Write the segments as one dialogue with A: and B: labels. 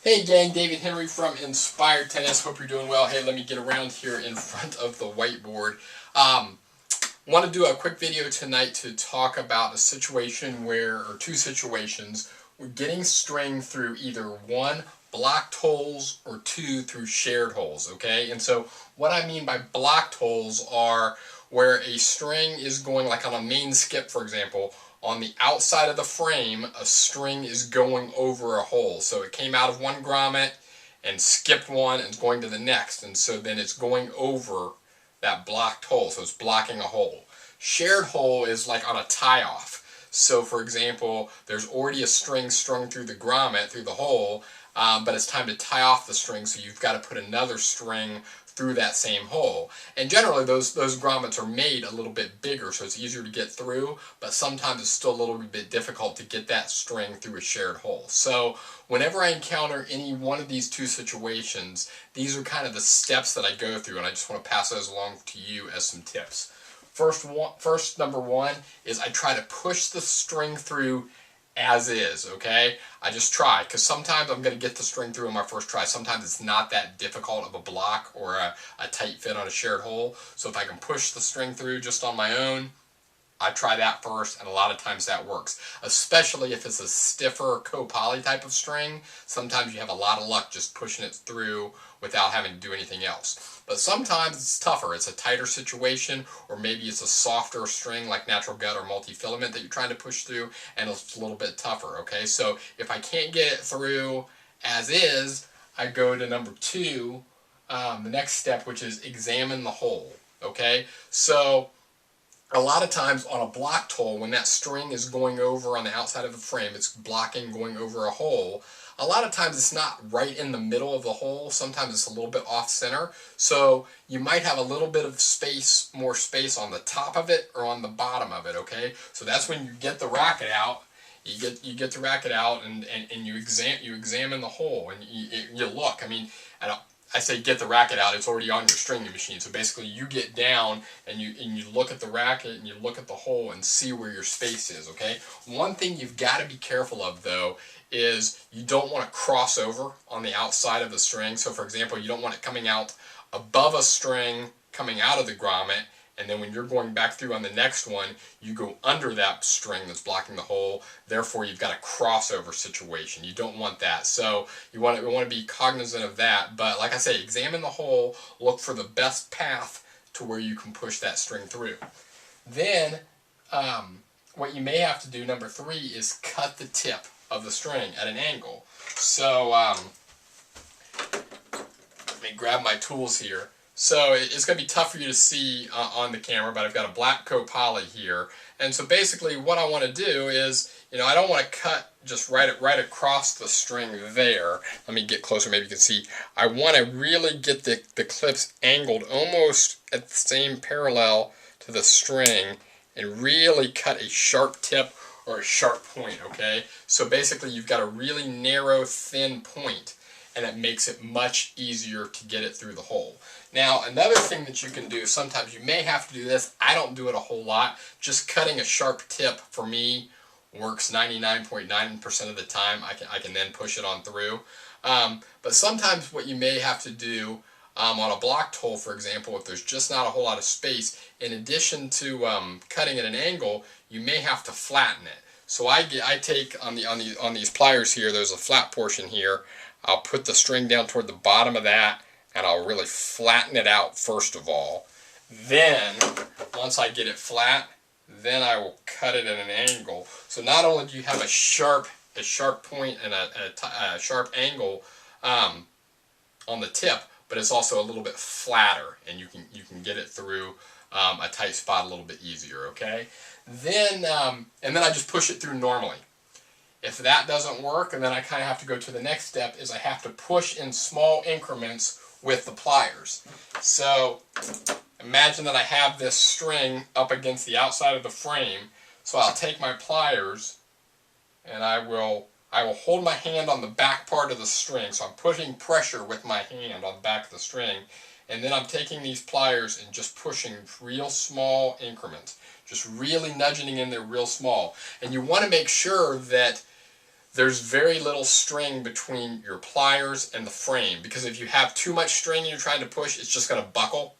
A: Hey gang, David Henry from Inspired Tennis. Hope you're doing well. Hey, let me get around here in front of the whiteboard. Want to do a quick video tonight to talk about a situation or two situations, we're getting string through either one, blocked holes, or two, through shared holes, okay? And so what I mean by blocked holes are where a string is going, like on a main skip, for example, on the outside of the frame, a string is going over a hole. So it came out of one grommet and skipped one and is going to the next. And so then it's going over that blocked hole. So it's blocking a hole. Shared hole is like on a tie-off. So for example, there's already a string strung through the grommet, through the hole, but it's time to tie off the string, so you've got to put another string through that same hole. And generally those grommets are made a little bit bigger, so it's easier to get through, but sometimes it's still a little bit difficult to get that string through a shared hole. So whenever I encounter any one of these two situations, these are kind of the steps that I go through, and I just want to pass those along to you as some tips. First, number one is I try to push the string through as is, okay? I just try, because sometimes I'm going to get the string through on my first try. Sometimes it's not that difficult of a block or a tight fit on a shared hole. So if I can push the string through just on my own, I try that first, and a lot of times that works. Especially if it's a stiffer co-poly type of string, sometimes you have a lot of luck just pushing it through without having to do anything else. But sometimes it's tougher. It's a tighter situation, or maybe it's a softer string like natural gut or multi-filament that you're trying to push through, and it's a little bit tougher, okay? So if I can't get it through as is, I go to number two, the next step, which is examine the hole, okay? So a lot of times on a blocked hole, when that string is going over on the outside of the frame, it's blocking going over a hole. A lot of times it's not right in the middle of the hole. Sometimes it's a little bit off center. So you might have a little bit of space, more space on the top of it or on the bottom of it, okay? So that's when you get the racket out. You get the racket out and you examine the hole, and you look. I mean, I say get the racket out, it's already on your stringing machine. So basically you get down and you look at the racket and you look at the hole and see where your space is, okay? One thing you've got to be careful of though is you don't want to cross over on the outside of the string. So for example, you don't want it coming out above a string coming out of the grommet, and then when you're going back through on the next one, you go under that string that's blocking the hole. Therefore, you've got a crossover situation. You don't want that. So you want to be cognizant of that. But like I say, examine the hole, look for the best path to where you can push that string through. Then, what you may have to do, number three, is cut the tip of the string at an angle. So, let me grab my tools here. So it's going to be tough for you to see on the camera, but I've got a black co-poly here. And so basically what I want to do is, I don't want to cut just right across the string there. Let me get closer, maybe you can see. I want to really get the clips angled almost at the same parallel to the string and really cut a sharp tip or a sharp point, okay? So basically you've got a really narrow, thin point, and it makes it much easier to get it through the hole. Now, another thing that you can do, sometimes you may have to do this, I don't do it a whole lot, just cutting a sharp tip for me works 99.9% of the time. I can then push it on through. But sometimes what you may have to do on a blocked hole, for example, if there's just not a whole lot of space, in addition to cutting at an angle, you may have to flatten it. So I take on these pliers here, there's a flat portion here. I'll put the string down toward the bottom of that, and I'll really flatten it out first of all. Then, once I get it flat, then I will cut it at an angle. So not only do you have a sharp point and a sharp angle on the tip, but it's also a little bit flatter, and you can get it through a tight spot a little bit easier, okay? Then, and then I just push it through normally. If that doesn't work, and then I kind of have to go to the next step, is I have to push in small increments with the pliers. So imagine that I have this string up against the outside of the frame, so I'll take my pliers and I will hold my hand on the back part of the string, so I'm putting pressure with my hand on the back of the string, and then I'm taking these pliers and just pushing real small increments, just really nudging in there real small. And you want to make sure that there's very little string between your pliers and the frame, because if you have too much string and you're trying to push, it's just going to buckle.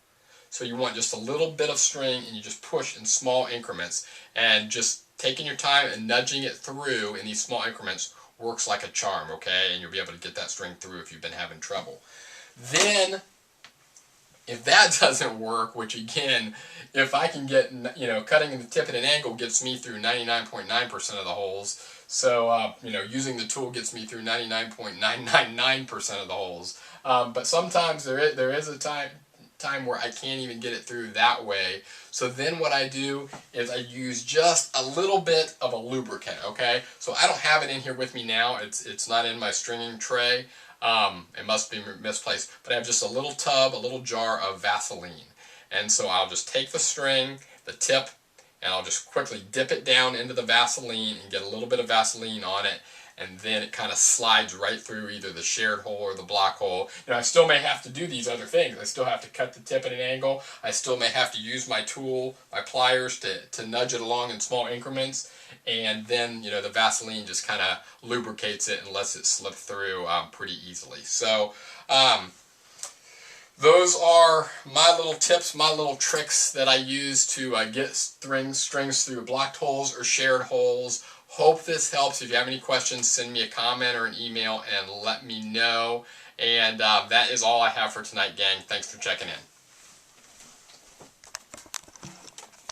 A: So you want just a little bit of string, and you just push in small increments, and just taking your time and nudging it through in these small increments works like a charm, okay? And you'll be able to get that string through if you've been having trouble. Then, if that doesn't work, which again, if I can get, cutting the tip at an angle gets me through 99.9% of the holes. So, using the tool gets me through 99.999% of the holes. But sometimes there is a time where I can't even get it through that way. So then what I do is I use just a little bit of a lubricant, okay? So I don't have it in here with me now. It's not in my stringing tray. It must be misplaced. But I have just a little tub, a little jar of Vaseline. And so I'll just take the string, the tip, and I'll just quickly dip it down into the Vaseline and get a little bit of Vaseline on it. And then it kind of slides right through either the shared hole or the block hole. I still may have to do these other things. I still have to cut the tip at an angle. I still may have to use my tool, my pliers, to nudge it along in small increments. And then, the Vaseline just kind of lubricates it and lets it slip through pretty easily. So, those are my little tips, my little tricks that I use to get strings through blocked holes or shared holes. Hope this helps. If you have any questions, send me a comment or an email and let me know. And that is all I have for tonight, gang. Thanks for checking in.